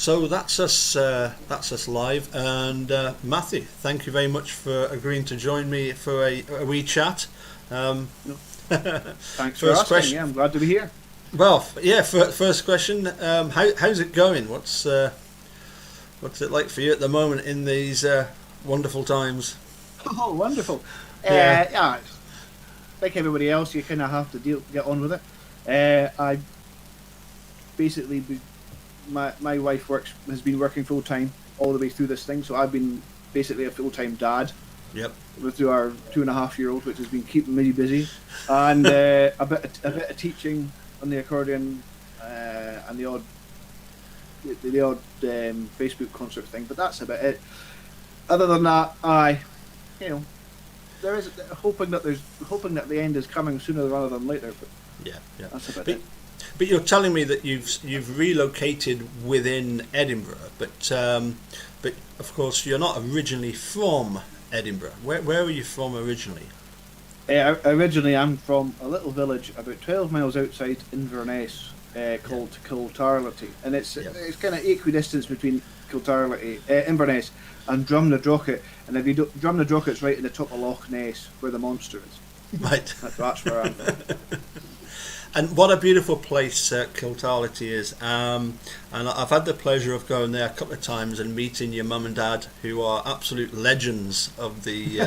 So that's us. That's us live. And Matthew, thank you very much for agreeing to join me for a wee chat. Um, No, thanks for First asking. question. Yeah, I'm glad to be here. Well, yeah. First question. How's it going? What's it like for you at the moment in these wonderful times? Oh, wonderful. Yeah. Yeah, like everybody else, you kind of have to get on with it. I basically, my wife has been working full time all the way through this thing, so I've been basically a full time dad Yep. with our 2.5-year-old, which has been keeping me busy, and a bit of teaching on the accordion, and the odd Facebook concert thing. But that's about it. Other than that, you know, there is hoping that the end is coming sooner rather than later. But Yeah. Yeah. that's about But it. but you're telling me that you've relocated within Edinburgh, but of course you're not originally from Edinburgh. Where are you from originally? Originally, I'm from a little village about 12 miles outside Inverness called Kiltarlity, and it's Yep. it's kind of equidistance between Inverness, and Drumnadrochit. And if you do, Drumnadrochit's right at the top of Loch Ness, where the monster is. Right. That's where I'm from. And what a beautiful place Kiltarlity is. And I've had the pleasure of going there a couple of times and meeting your mum and dad, who are absolute legends of the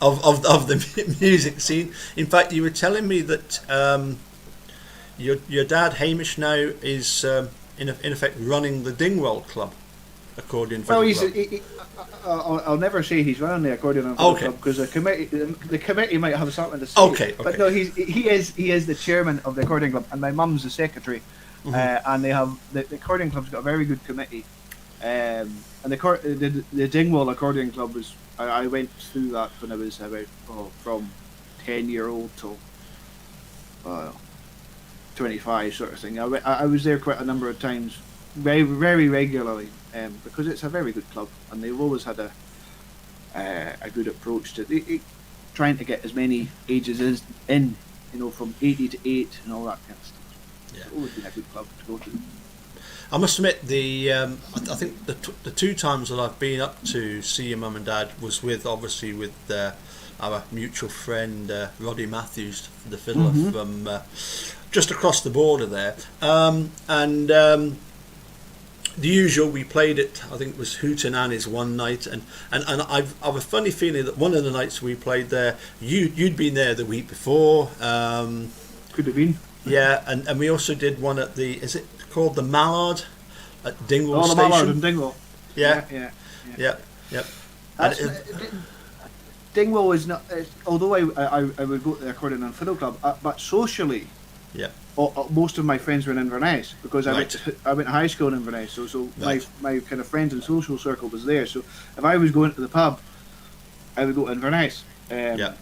of the music scene. In fact, you were telling me that your dad Hamish now is in effect running the Dingwall Club, accordion Well, fiddle club. I'll never say he's running the accordion and fiddle Okay. club, because the committee might have something to say. Okay, But okay. no, he is the chairman of the accordion club, and my mum's the secretary. And they have the accordion club's got a very good committee. And the Dingwall Accordion Club was, I went through that when I was about from 10-year-old till 25 sort of thing. I was there quite a number of times, very very regularly, because it's a very good club, and they've always had a good approach to trying to get as many ages as in, from 80 to 8 and all that kind of stuff. Yeah. It's always been a good club to go to. I must admit, I think the two times that I've been up to see your mum and dad was obviously with our mutual friend Roddy Matthews, the fiddler from just across the border there, and the usual. We played it. I think it was Hootin' Annie's one night, and I've a funny feeling that one of the nights we played there, you'd been there the week before. Could have been. Yeah, and we also did one at is it called the Mallard at Dingwall Oh, the Station? Mallard and Dingwall. Yeah, Yeah. yeah, yeah. And That's, Dingwall is not. Although I would go to the accordion and fiddle club, but socially, yeah, most of my friends were in Inverness, because Right. I went to high school in Inverness, so Right. my kind of friends and social circle was there. So if I was going to the pub, I would go to Inverness. Yeah.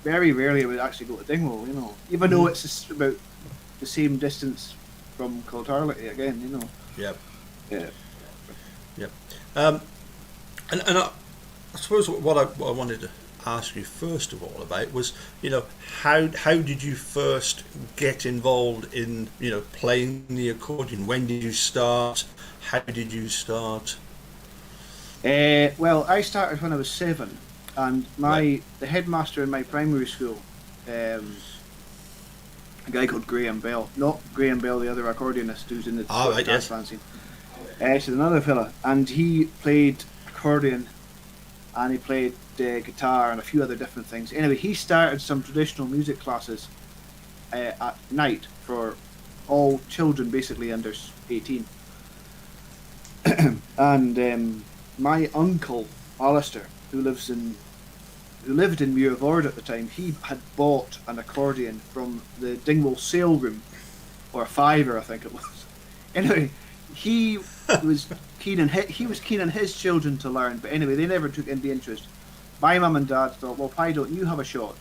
Very rarely I would actually go to Dingwall, even though it's about the same distance from Kiltarlity again, yeah, Yeah. yeah. And I suppose what I wanted to ask you first of all about was, how did you first get involved in playing the accordion? When did you start? How did you start? Well, I started when I was 7, and Right. the headmaster in my primary school, a guy called Graham Bell, not Graham Bell, the other accordionist who's in the Right, dance yes. fancy. So another fella, and he played accordion, and he played guitar and a few other different things. Anyway, he started some traditional music classes at night for all children, basically under 18. And my uncle Alistair, who lived in Muirvord at the time, he had bought an accordion from the Dingwall sale room, or a fiver, I think it was. Anyway, he was keen on his children to learn, but anyway, they never took any interest. My mum and dad thought, well, why don't you have a shot?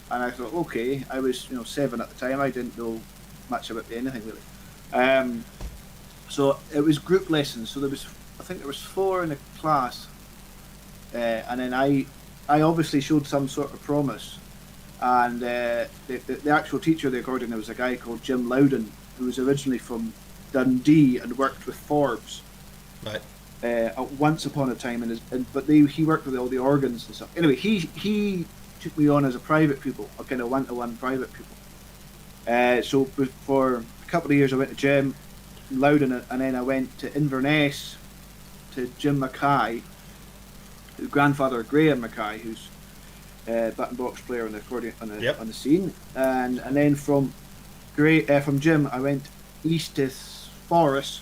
And I thought, okay. I was 7 at the time. I didn't know much about anything really. So it was group lessons. So I think there was 4 in the class, and then I obviously showed some sort of promise. And the actual teacher of the accordion, there was a guy called Jim Loudon, who was originally from Dundee and worked with Forbes. Right. Once upon a time, he worked with all the organs and stuff. Anyway, he took me on as a private pupil, a kind of one-to-one private pupil. So for a couple of years, I went to Jim Loudon, and then I went to Inverness to Jim Mackay, his grandfather Graham Mackay, who's button box player on the accordion on the scene, and then from Jim I went east to Forres,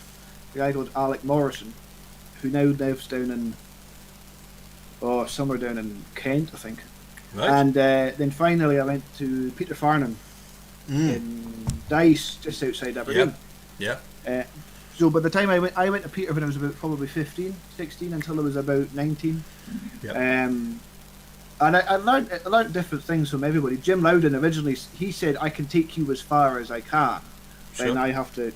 a guy called Alec Morrison, who now lives down in somewhere down in Kent, I think. Right. And then finally I went to Peter Farnham in Dice, just outside Aberdeen. Yeah. So by the time I went to Peter when I was about probably 15, 16 until I was about 19. Yep. And I learned different things from everybody. Jim Loudon originally, he said, I can take you as far as I can. Sure. Then I have to,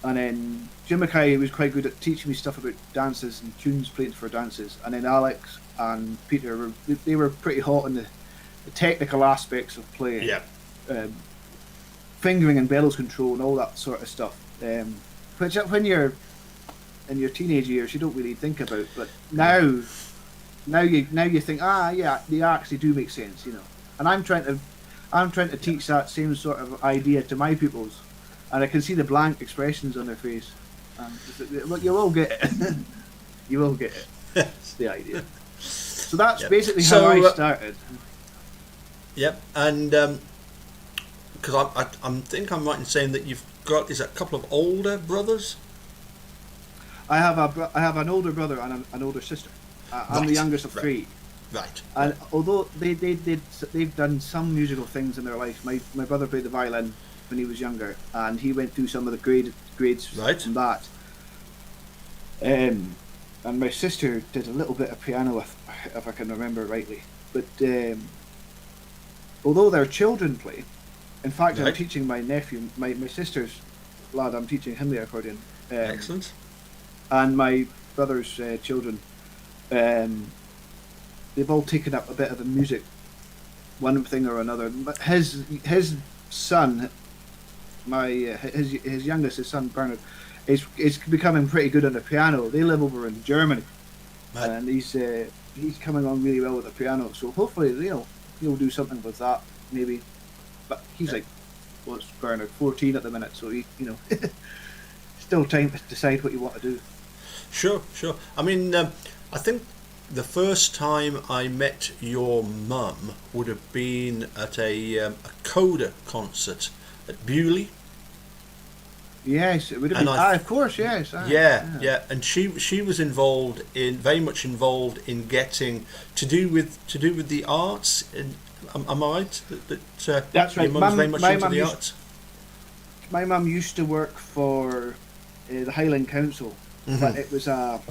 and then Jim Mackay was quite good at teaching me stuff about dances and tunes played for dances. And then Alex and Peter, they were pretty hot on the technical aspects of playing. Yeah. Fingering and bellows control and all that sort of stuff. Which when you're in your teenage years you don't really think about, but now you think, they actually do make sense, And I'm trying to teach that same sort of idea to my pupils, and I can see the blank expressions on their face. But you will get it. You will get it. It's the idea. So that's basically how I started. Yep, and because I think I'm right in saying that you've got a couple of older brothers. I have an older brother and an older sister. I'm the youngest of three. Right. And although they've done some musical things in their life, my brother played the violin when he was younger, and he went through some of the grades from that. And my sister did a little bit of piano, if I can remember rightly. But although their children play, in fact, I'm teaching my nephew, my sister's lad, I'm teaching him the accordion. Excellent. And my brother's children, they've all taken up a bit of the music, one thing or another. But his son, his youngest, his son Bernard, is becoming pretty good on the piano. They live over in Germany, and he's coming on really well with the piano. So hopefully, he'll do something with that maybe. But he's what's Bernard, 14 at the minute, so he still time to decide what you want to do. Sure. I mean, I think the first time I met your mum would have been at a Coda concert at Bewley. Yes, it would have been. Of course, yes. Yeah. And she was very much involved in getting to do with the arts. Am I right? That's right. Your mum's very much into the arts. My mum used to work for the Highland Council, but it was a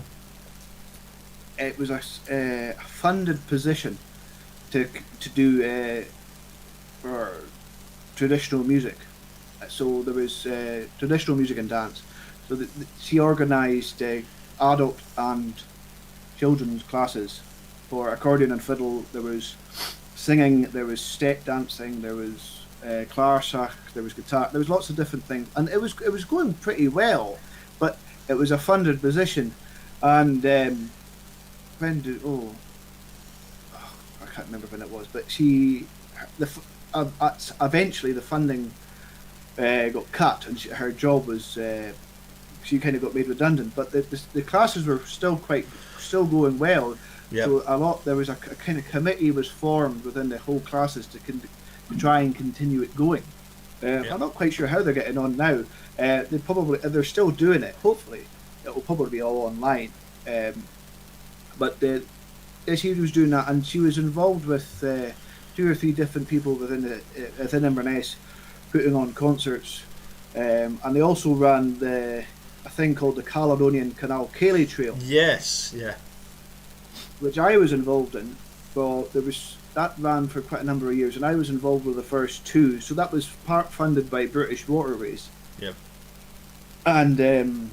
funded position to do for traditional music. So there was traditional music and dance. So she organised adult and children's classes for accordion and fiddle. There was singing, there was step dancing, there was clarsach, there was guitar. There was lots of different things, and it was going pretty well. But it was a funded position, and I can't remember when it was, but eventually the funding got cut, and her job was she kind of got made redundant. But the classes were still going well. Yep. So there was a kind of committee was formed within the whole classes to try and continue it going. I'm not quite sure how they're getting on now. They're still doing it. Hopefully, it will probably be all online. But she was doing that, and she was involved with 2 or 3 different people within Inverness, putting on concerts, and they also ran a thing called the Caledonian Canal Cayley Trail. Yes, yeah. Which I was involved in. Well, that ran for quite a number of years, and I was involved with the first 2. So that was part funded by British Waterways. Yep. And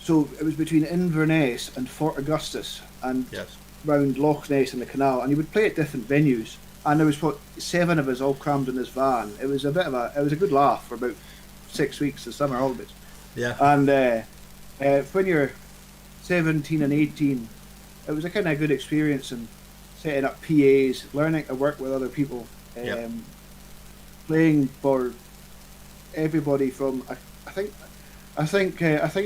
so it was between Inverness and Fort Augustus, and round Loch Ness and the canal, and he would play at different venues. And there was 7 of us all crammed in this van. It was a good laugh for about 6 weeks of summer holidays. Yeah. And when you're 17 and 18, it was a kind of good experience in setting up PAs, learning to work with other people, playing for everybody from. I think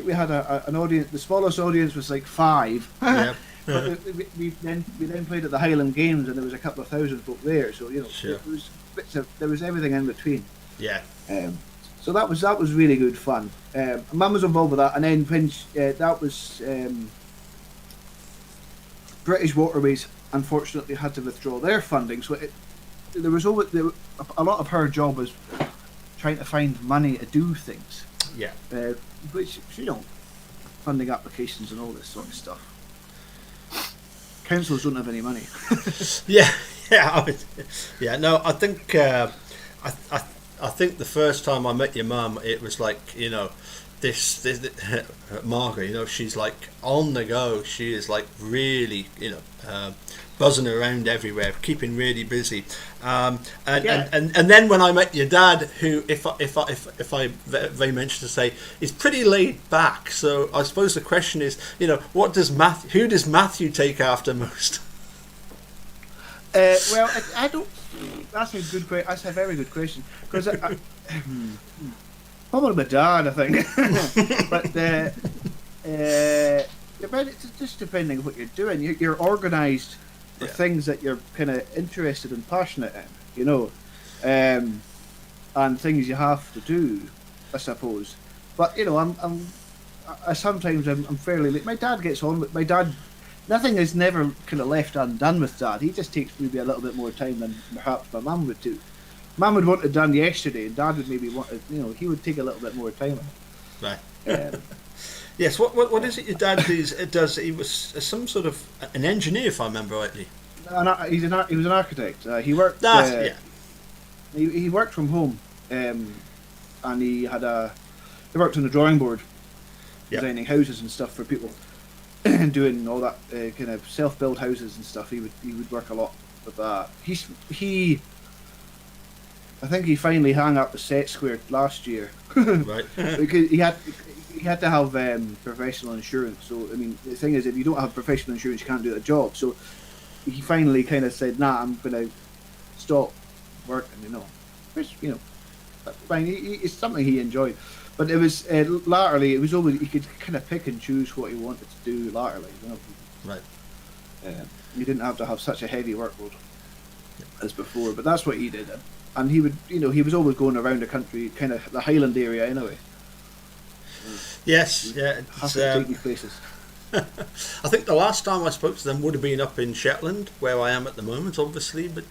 we had an audience. The smallest audience was like 5. Yeah. But we then played at the Highland Games, and there was a couple of thousand folk there. So Sure. there was everything in between. Yeah. So that was really good fun. Mum was involved with that, and then when that was British Waterways, unfortunately had to withdraw their funding. So there was a lot of her job was trying to find money to do things. Yeah. Which funding applications and all this sort of stuff. Councils don't have any money. Yeah. I mean, yeah. No, I think I think the first time I met your mum, it was like, this Margaret, she's like on the go. She is like really, buzzing around everywhere, keeping really busy. And then when I met your dad, who, if I very mention to say, is pretty laid back. So I suppose the question is, who does Matthew take after most? Well, I don't. That's a good question. That's a very good question, because probably my dad, I think. But it's just depending on what you're doing. You're organised for things that you're kind of interested and passionate in, and things you have to do, I suppose. But sometimes I'm fairly late. My dad gets on, but my dad. Nothing is never kind of left undone with Dad. He just takes maybe a little bit more time than perhaps my mum would do. Mum would want it done yesterday, and Dad would maybe want it. He would take a little bit more time. Right. Yes. What is it your dad does? He was some sort of an engineer, if I remember rightly. He was an architect. He worked. He worked from home, and he worked on the drawing board, designing houses and stuff for people. Doing all that kind of self-built houses and stuff. He would work a lot with that. I think he finally hung up the set square last year. Right. Because he had to have professional insurance. So I mean, the thing is, if you don't have professional insurance, you can't do the job. So he finally kind of said, "Nah, I'm gonna stop working." Which that's fine. It's something he enjoyed. But it was latterly. It was always he could kind of pick and choose what he wanted to do latterly. Right. You didn't have to have such a heavy workload as before. But that's what he did, and he would. He was always going around the country, kind of the Highland area anyway. Yes. Yeah. Have to take these places. I think the last time I spoke to them would have been up in Shetland, where I am at the moment, obviously. But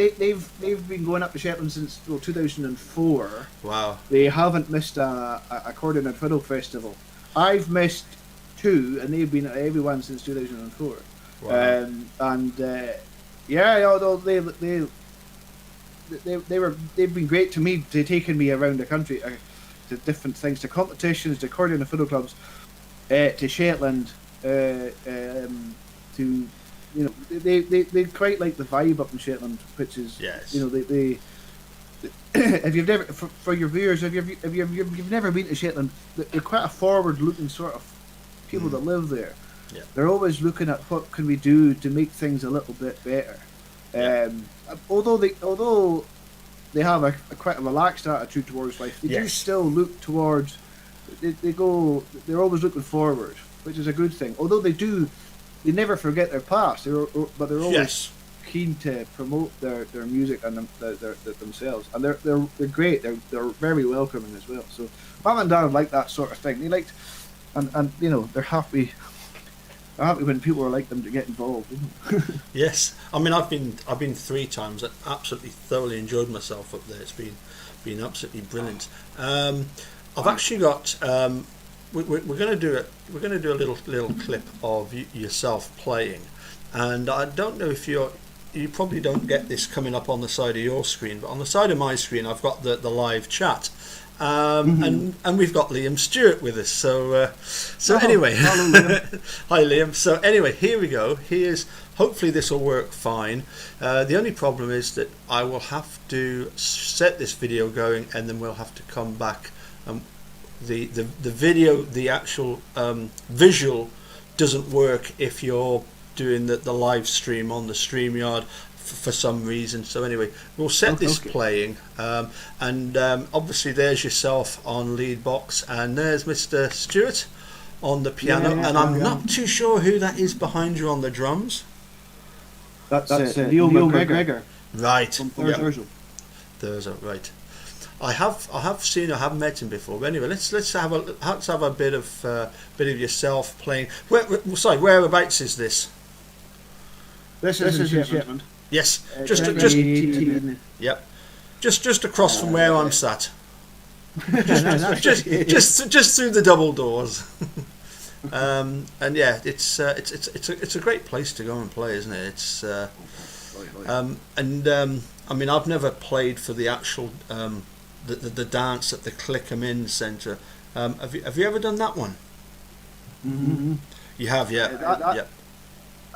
they've been going up to Shetland since 2004. Wow! They haven't missed a Accordion and Fiddle festival. I've missed 2, and they've been at every one since 2004. Wow. They've been great to me. They've taken me around the country. To different things, to competitions, to accordion and fiddle clubs, to Shetland, they quite like the vibe up in Shetland, which is they if you've never for your viewers, if you've never been to Shetland, they're quite a forward-looking sort of people that live there. Yeah. They're always looking at what can we do to make things a little bit better. Although they have a quite a relaxed attitude towards life. They do still look towards. They're always looking forward, which is a good thing. Although they never forget their past. But they're always keen to promote their music and their themselves. And they're great. They're very welcoming as well. So Mum and Dad like that sort of thing. They liked, and they're happy. They're happy when people are like them to get involved. Yes, I mean I've been 3 times and absolutely thoroughly enjoyed myself up there. It's been absolutely brilliant. I've actually got we're going to do a little clip of yourself playing, and I don't know if you probably don't get this coming up on the side of your screen, but on the side of my screen I've got the live chat, and we've got Liam Stewart with us. So anyway, hi Liam. So anyway, here we go. Hopefully this will work fine. The only problem is that I will have to set this video going, and then we'll have to come back. The video, the actual visual, doesn't work if you're doing the live stream on the StreamYard for some reason. So anyway, we'll set this playing, and obviously there's yourself on lead box, and there's Mr. Stewart on the piano, and I'm not too sure who that is behind you on the drums. That's Neil McGregor. Right. From Thursday. Right. I have seen, I haven't met him before. But anyway, let's have a bit of yourself playing. Whereabouts is this? This is in Shetland. Yes, just across from where I'm sat. just through the double doors. And yeah, it's a great place to go and play, isn't it? I mean, I've never played for the actual the dance at the Click 'em In Centre. Have you ever done that one? Mm-hmm. You have, yeah.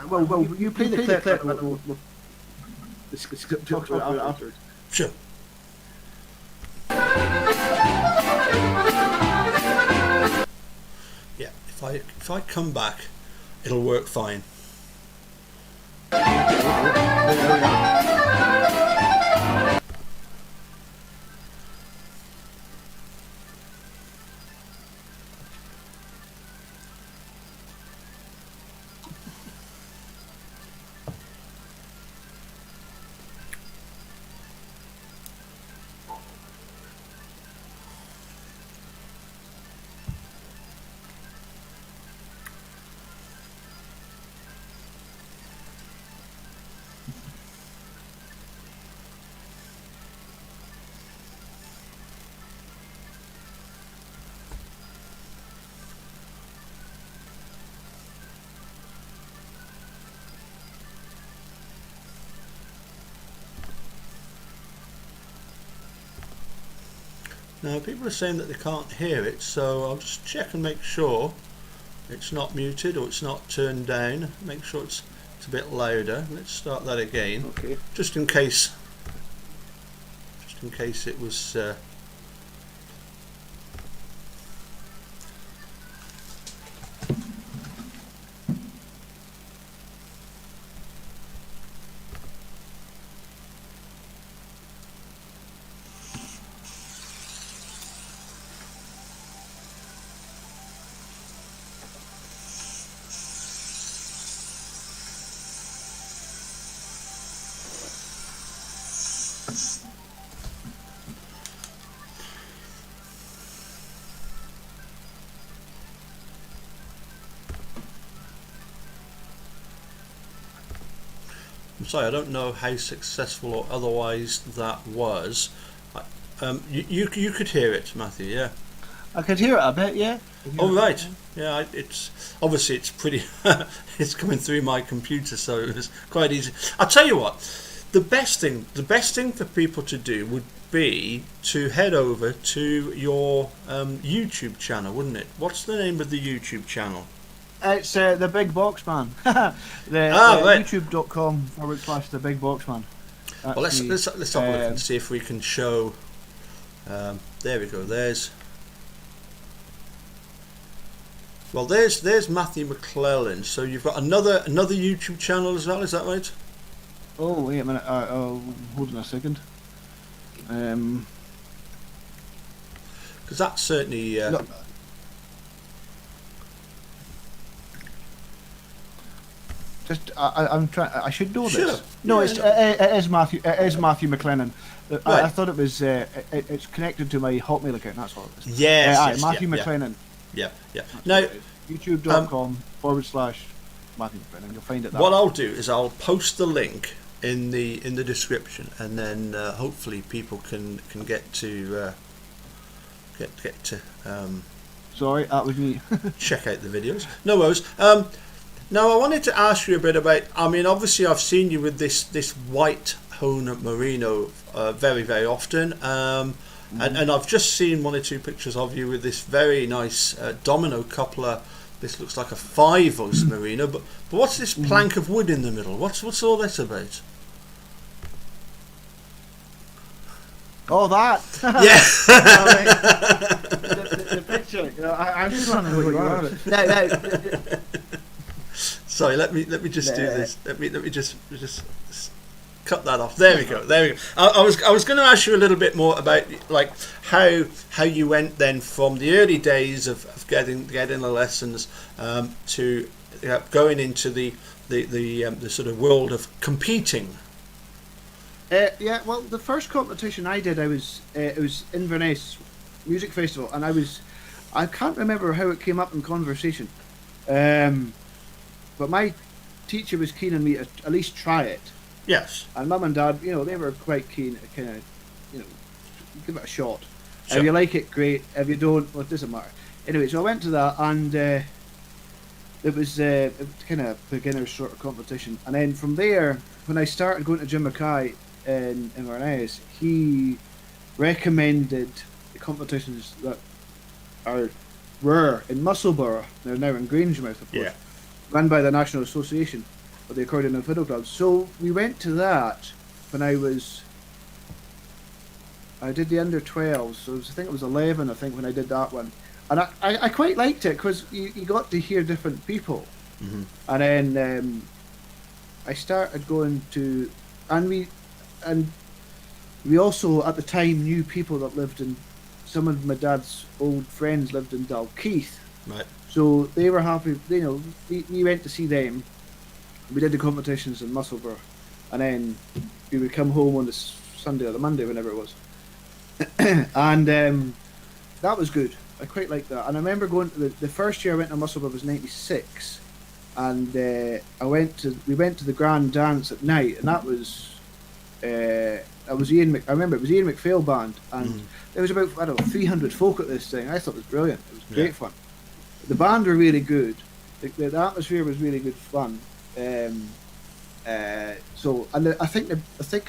Well, you play the clip. Let's talk about it afterwards. Sure. Yeah, if I come back, it'll work fine. Now people are saying that they can't hear it, so I'll just check and make sure it's not muted or it's not turned down. Make sure it's a bit louder. Let's start that again. Okay. Just in case it was I'm sorry, I don't know how successful or otherwise that was. You could hear it, Matthew, yeah? I could hear it a bit, yeah. Oh right, yeah. It's obviously it's pretty. It's coming through my computer, so it was quite easy. I'll tell you what. The best thing for people to do would be to head over to your YouTube channel, wouldn't it? What's the name of the YouTube channel? It's the Big Box Man. Right. YouTube.com/the Big Box Man. Well, let's have a look and see if we can show. There we go. There's Matthew Maclennon. So you've got another YouTube channel as well. Is that right? Oh wait a minute. Hold on a second. Because that's certainly. No. Just I'm trying. I should know Sure. this. No, Yeah. it is Matthew. It is Matthew Maclennon. Right. I thought it was. It's connected to my Hotmail account. That's all it is. Yes. Matthew Maclennon. Yeah. Now, YouTube.com/Matthew Maclennon. You'll find it. What I'll do is I'll post the link in the description, and then hopefully people can get to get to Sorry, that was me. check out the videos. No worries. Now I wanted to ask you a bit about. I mean, obviously I've seen you with this white Hone Merino very, very often. And I've just seen one or two pictures of you with this very nice domino coupler. This looks like a 5-voice Merino, but what's this plank of wood in the middle? What's all this about? Oh, that. Yeah. The picture. I'm just wondering what you are. No. Sorry, let me just do this. Let me just cut that off. There we go. I was going to ask you a little bit more about like how you went then from the early days of getting the lessons to going into the sort of world of competing. Yeah, well, the first competition I did, it was Inverness Music Festival, and I can't remember how it came up in conversation, but my teacher was keen on me to at least try it. Yes. And Mum and Dad, they were quite keen to kind of, give it a shot. Sure. If you like it, great. If you don't, well, it doesn't matter. Anyway, so I went to that, and it was kind of beginner sort of competition. And then from there, when I started going to Jim Mackay in Inverness, he recommended the competitions that were in Musselburgh. They're now in Grangemouth, of course. Yeah. Run by the National Association of the Accordion and Fiddle Clubs. So we went to that when I did the under 12s, so I think it was 11, when I did that one. And I quite liked it because you got to hear different people. Mm-hmm. And then I started going to, and we also at the time knew people that lived in, some of my dad's old friends lived in Dalkeith. Right. So they were happy, we went to see them. We did the competitions in Musselburgh, and then we would come home on the Sunday or the Monday, whenever it was. And that was good. I quite liked that. And I remember going to the first year I went to Musselburgh was '96, and we went to the Grand Dance at night, and that was I remember it was Ian McPhail band, and there was about 300 folk at this thing. I thought it was brilliant. It was great fun. The band were really good. The atmosphere was really good fun. I think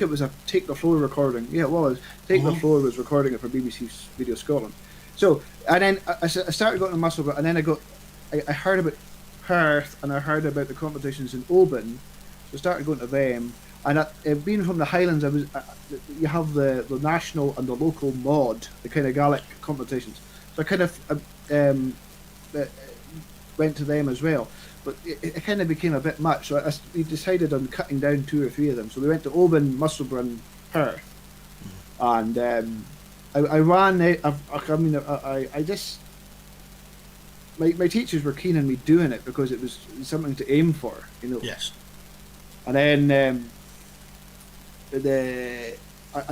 it was a Take the Floor recording. Yeah, it was. Take the Floor was recording it for BBC Video Scotland. So, and then I started going to Musselburgh, and then I heard about Perth, and I heard about the competitions in Oban. So I started going to them, and being from the Highlands, you have the national and the local mod, the kind of Gaelic competitions. So I kind of went to them as well. But it kind of became a bit much, so we decided on cutting down 2 or 3 of them. So we went to Oban, Musselburgh, and Perth, and I ran. I just my teachers were keen on me doing it because it was something to aim for, Yes. And then I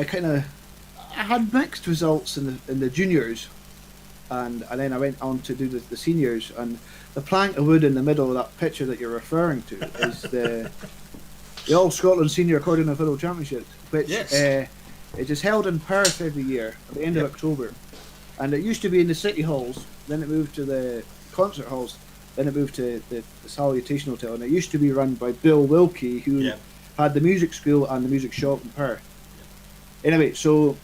had mixed results in the juniors, and then I went on to do the seniors. And the plank of wood in the middle of that picture that you're referring to is the All Scotland Senior Accordion and Fiddle Championship, which it is held in Perth every year at the end of October. And it used to be in the city halls, then it moved to the concert halls, then it moved to the Salutation Hotel, and it used to be run by Bill Wilkie, who had the music school and the music shop in Perth. Anyway, so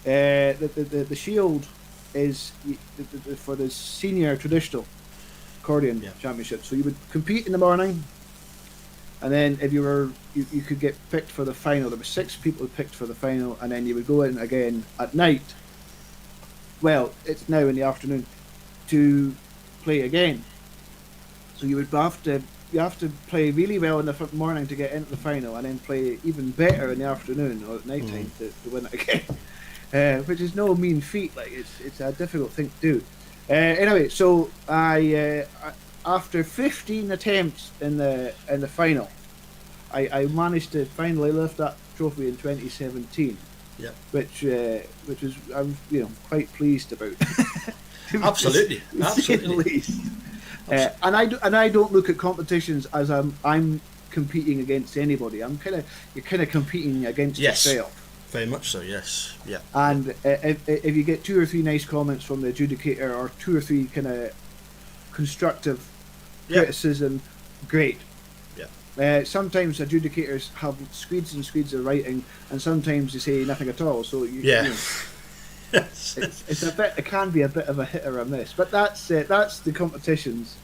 the shield is for the senior traditional accordion championship. So you would compete in the morning, and then if you could get picked for the final. There were 6 people picked for the final, and then you would go in again at night. Well, it's now in the afternoon to play again. So you would have to play really well in the morning to get into the final, and then play even better in the afternoon or at night time to win it again. Which is no mean feat. Like it's a difficult thing to do. Anyway, so I after 15 attempts in the final, I managed to finally lift that trophy in 2017. Yeah. Which was I'm quite pleased about. Absolutely. And I don't look at competitions as I'm competing against anybody. You're kind of competing against yourself. Very much so, yes. Yeah. And if you get 2 or 3 nice comments from the adjudicator, or 2 or 3 kind of constructive criticism, great. Yeah. Sometimes adjudicators have screeds and screeds of writing, and sometimes they say nothing at all. So you Yeah. know, Yes. it's a bit. It can be a bit of a hit or a miss. But that's the competitions.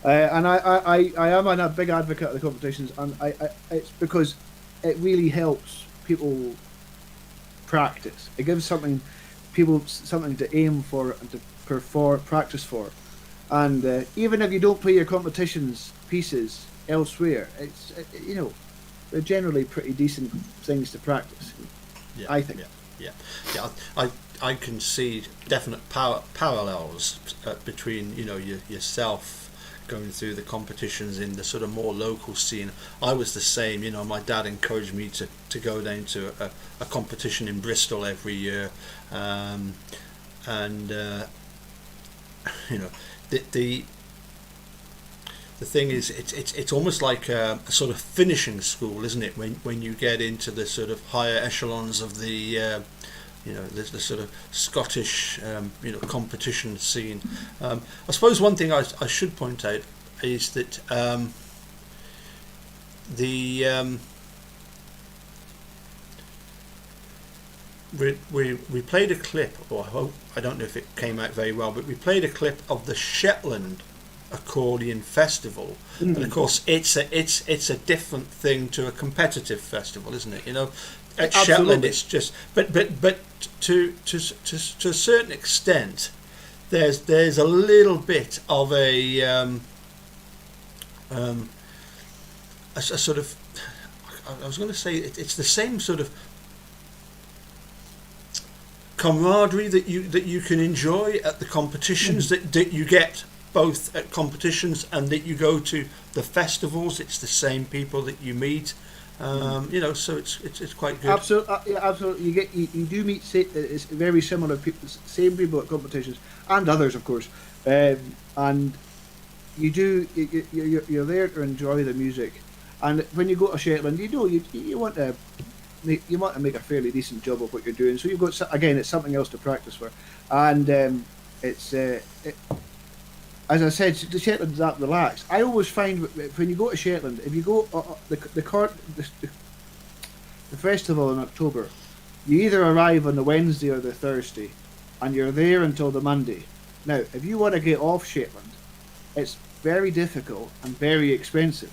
And I am a big advocate of the competitions, and it's because it really helps people practice. It gives people something to aim for and to practice for. And even if you don't play your competitions pieces elsewhere, they're generally pretty decent things to practice. Yeah, I think. Yeah. I can see definite parallels between yourself going through the competitions in the sort of more local scene. I was the same. My dad encouraged me to go down to a competition in Bristol every year, and the thing is, it's almost like a sort of finishing school, isn't it? When you get into the sort of higher echelons of the the sort of Scottish competition scene. I suppose one thing I should point out is that we played a clip, or I don't know if it came out very well, but we played a clip of the Shetland Accordion Festival, and of course it's a different thing to a competitive festival, isn't it? At Absolutely. Shetland it's just, but to a certain extent, there's a little bit of a sort of, I was going to say it's the same sort of camaraderie that you can enjoy at the competitions that you get both at competitions and that you go to the festivals. It's the same people that you meet, so it's quite good. Absolutely, absolutely. You do meet it's very similar people, same people at competitions and others, of course, and you're there to enjoy the music. And when you go to Shetland, you want to make a fairly decent job of what you're doing. So you've got, again, it's something else to practice for, and as I said, the Shetland's that relaxed. I always find when you go to Shetland, if you go the festival in October, you either arrive on the Wednesday or the Thursday, and you're there until the Monday. Now, if you want to get off Shetland, it's very difficult and very expensive.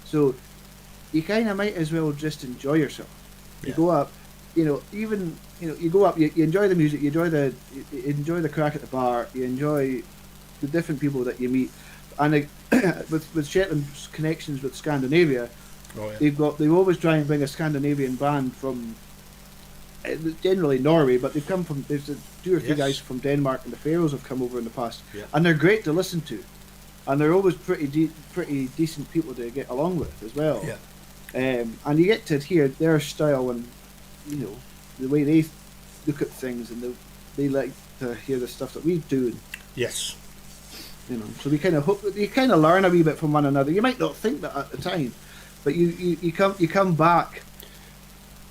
So you kind of might as well just enjoy yourself. You go up, you go up, you enjoy the music, you enjoy the crack at the bar, you enjoy the different people that you meet, and with Shetland's connections with Scandinavia, they've always try and bring a Scandinavian band from generally Norway, but there's two or three guys from Denmark and the Faroes have come over in the past, and they're great to listen to, and they're always pretty decent people to get along with as well. And you get to hear their style and the way they look at things, and they like to hear the stuff that we do. Yes. So we kind of learn a wee bit from one another. You might not think that at the time, but you come back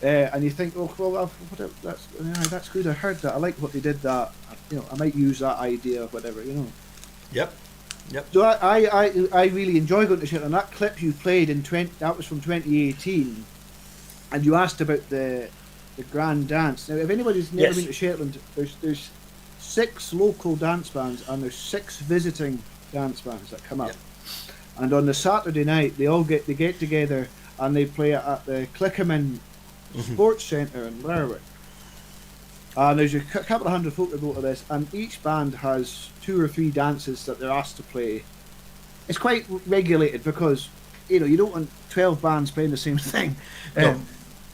and you think, oh well, that's good. I heard that. I like what they did. That I might use that idea or whatever. Yep. So I really enjoy going to Shetland. That clip you played that was from 2018, and you asked about the Grand Dance. Now, if anybody's never been to Shetland, there's 6 local dance bands and there's 6 visiting dance bands that come up. And on the Saturday night, they get together and they play at the Clickerman Sports Centre in Lerwick. And there's a couple of hundred folk that go to this, and each band has 2 or 3 dances that they're asked to play. It's quite regulated because you don't want 12 bands playing the same thing. No.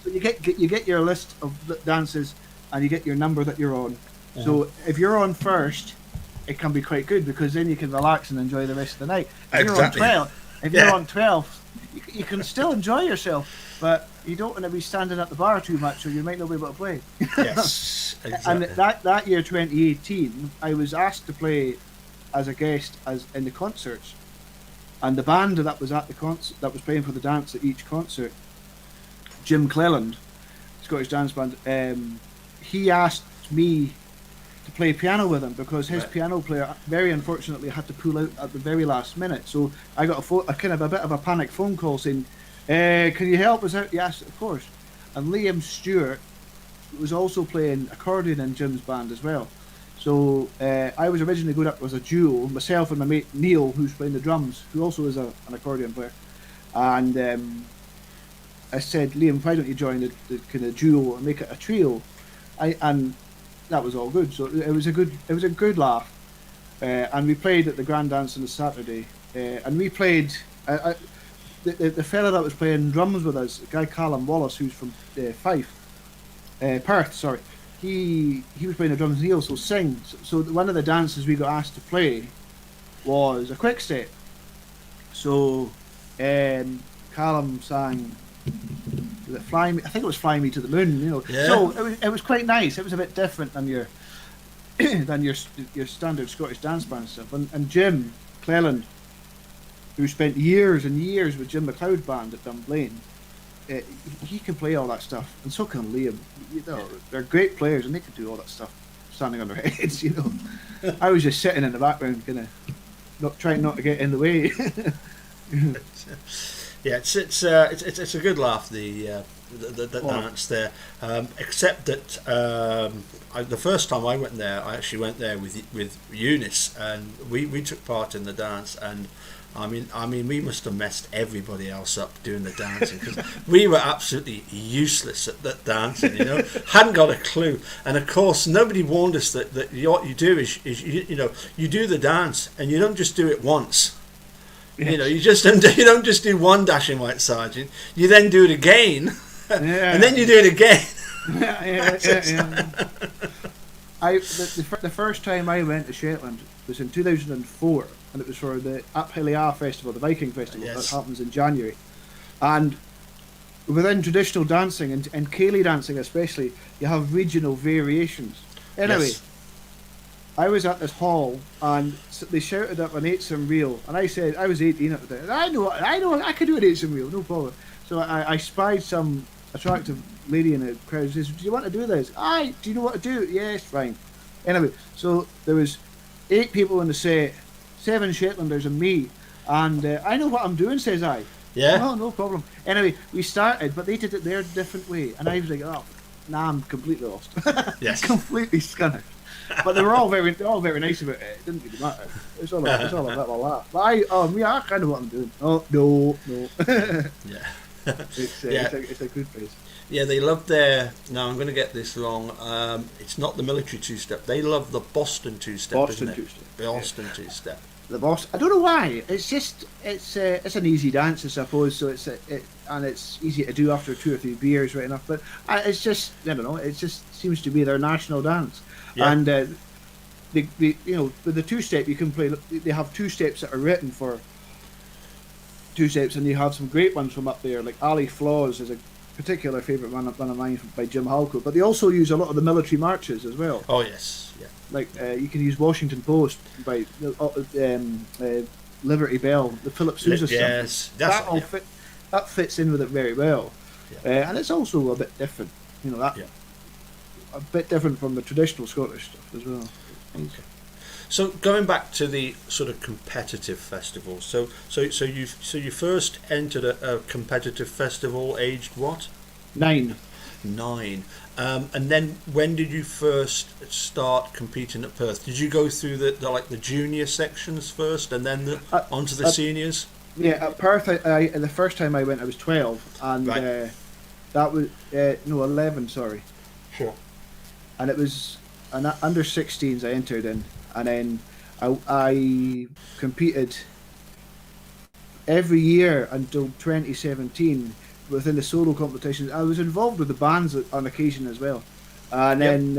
So you get your list of dances and you get your number that you're on. So if you're on first, it can be quite good because then you can relax and enjoy the rest of the night. If you're on 12, you can still enjoy yourself, but you don't want to be standing at the bar too much, or you might not be able to play. Yes, exactly. And that year, 2018, I was asked to play as a guest in the concerts, and the band that was at the concert that was playing for the dance at each concert, Jim Cleland, Scottish dance band, he asked me to play piano with him because his piano player very unfortunately had to pull out at the very last minute. So I got a kind of a bit of a panic phone call saying, Can you help us out? Yes, of course. And Liam Stewart was also playing accordion in Jim's band as well. So I was originally going up as a duo, myself and my mate Neil, who's playing the drums, who also is an accordion player. And I said, Liam, why don't you join the kind of duo and make it a trio? And that was all good. So it was a good laugh. And we played at the Grand Dance on the Saturday. And we played. The fella that was playing drums with us, a guy Callum Wallace, who's from Perth. Sorry, he was playing the drums and he also sings. So one of the dances we got asked to play was a quick step. So Callum sang. Was it Fly Me? I think it was Fly Me to the Moon. You know, Yeah. so it was quite nice. It was a bit different than your than your standard Scottish dance band stuff. And Jim Maclennon, who spent years and years with Jim McLeod band at Dunblane, he can play all that stuff, and so can Liam. You know, they're great players, and they can do all that stuff standing on their heads. You know, I was just sitting in the background, kind of trying not to get in the way. Yeah, it's a good laugh. The dance there, except that the first time I went there, I actually went there with Eunice, and we took part in the dance, and I mean, we must have messed everybody else up doing the dancing, because we were absolutely useless at that dancing. You know, hadn't got a clue, and of course nobody warned us that what you do is you do the dance, and you don't just do it once. You know, you don't just do one Dashing White Sergeant. You then do it again, and then you do it again. Yeah. The first time I went to Shetland was in 2004, and it was for the Aphelia Festival, the Viking Festival. Yes. That happens in January. And within traditional dancing, and Ceilidh dancing especially, you have regional variations. Anyway, Yes. I was at this hall, and they shouted up an 8-some reel, and I said, I was 18 at the time, I know, I could do an 8-some reel, no problem. So I spied some attractive lady in the crowd who says, do you want to do this? Aye, do you know what to do? Yes, fine. Anyway, so there was 8 people in the set, 7 Shetlanders and me, and I know what I'm doing, says I. Yeah. Oh, no problem. Anyway, we started, but they did it their different way, and I was like, oh, nah, I'm completely lost. Yes. Completely scunnered. But they were all very nice about it. It didn't really matter. It's all a bit of a laugh. But I kind of what I'm doing. Oh no. Yeah. It's a good place. Yeah, they love their. Now I'm going to get this wrong. It's not the military two-step. They love the Boston two-step. Boston isn't it? two-step. Boston two-step. The boss. I don't know why. It's just it's an easy dance, I suppose. So and it's easy to do after 2 or 3 beers, right enough. But it's just I don't know. It just seems to be their national dance. Yeah. And the with the two-step you can play. They have 2 steps that are written for 2 steps, and you have some great ones from up there. Like Ali Flaws is a particular favourite one of mine by Jim Halco. But they also use a lot of the military marches as well. Oh yes. Yeah. Like you can use Washington Post by Liberty Bell, the Philip Sousa stuff. Yes. That fits in with it very well, and it's also a bit different. You know that. Yeah. A bit different from the traditional Scottish stuff as well. Okay. So going back to the sort of competitive festival. So you first entered a competitive festival aged what? 9. 9. And then when did you first start competing at Perth? Did you go through the junior sections first, and then onto the seniors? Yeah, at Perth, the first time I went, I was 12, and Right. that was 11. Sorry. Sure. And it was an under 16s I entered in, and then I competed every year until 2017 within the solo competitions. I was involved with the bands on occasion as well, and then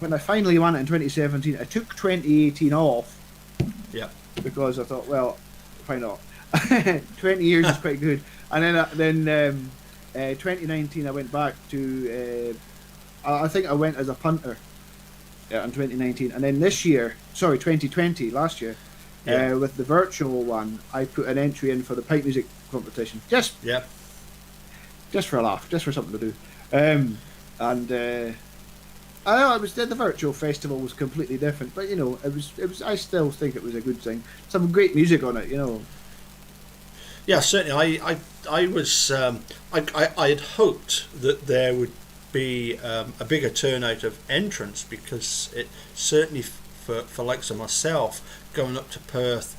when I finally won it in 2017, I took 2018 off. Yeah. Because I thought, well, why not? 20 years is quite good, and then 2019 I went back to. I think I went as a punter in 2019, and then this year, 2020, last year, with the virtual one, I put an entry in for the pipe music competition, just for a laugh, just for something to do, and I know the virtual festival was completely different, but it was. I still think it was a good thing. Some great music on it, Yeah, certainly. I was I had hoped that there would be a bigger turnout of entrants, because it certainly for likes of myself going up to Perth.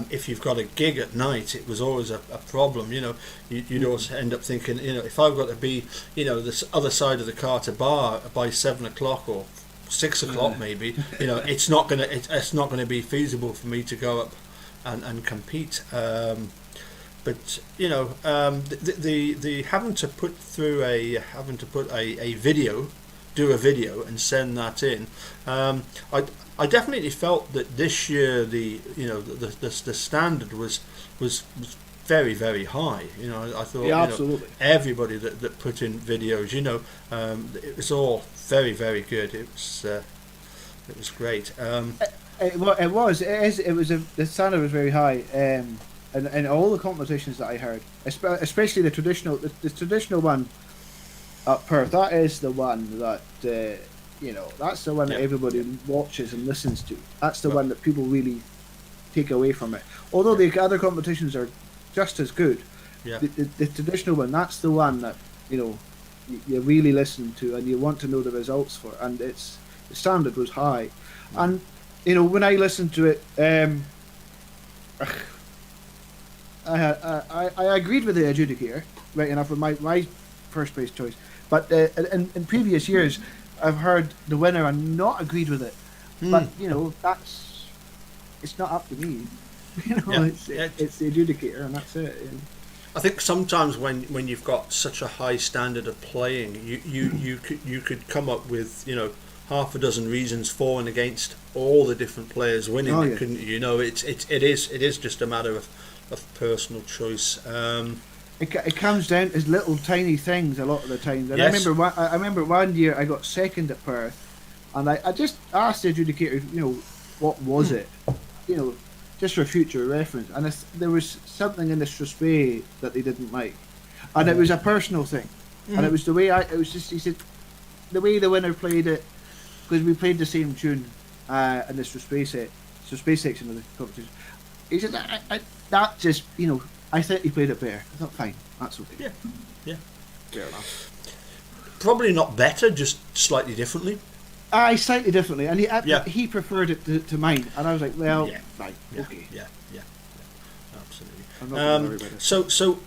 If you've got a gig at night, it was always a problem. You'd always end up thinking, if I've got to be, this other side of the Carter Bar by 7 o'clock or 6 o'clock, maybe, it's not gonna be feasible for me to go up and compete. But the having to put a video, do a video and send that in. I definitely felt that this year the standard was very, very high. I thought absolutely. Everybody that put in videos, it was all very, very good. It was great. The standard was very high, and all the competitions that I heard, especially the traditional one at Perth. That is the one that that's the one that everybody watches and listens to. That's the one that people really take away from it. Although the other competitions are just as good, the traditional one, that's the one that you really listen to and you want to know the results for. And the standard was high, and when I listened to it, I agreed with the adjudicator, right enough, with my first place choice. But in previous years, I've heard the winner and not agreed with it. But it's not up to me. It's the adjudicator, and that's it. I think sometimes when you've got such a high standard of playing, you could come up with half a dozen reasons for and against all the different players winning. Couldn't you? It is just a matter of personal choice. It comes down to little tiny things a lot of the time. And Yes. I remember one year I got second at Perth, and I just asked the adjudicator, what was it, just for future reference. And there was something in the Strathspey that they didn't like, and it was a personal thing, and it was the way he said, the way the winner played it, because we played the same tune in the Strathspey section of the competition. He said that just I thought he played it better. I thought, fine, that's okay. Yeah. Fair enough. Probably not better, just slightly differently. Slightly differently, and he preferred it to mine, and I was like, well, right, okay. Yeah, absolutely. I'm not gonna worry about it. So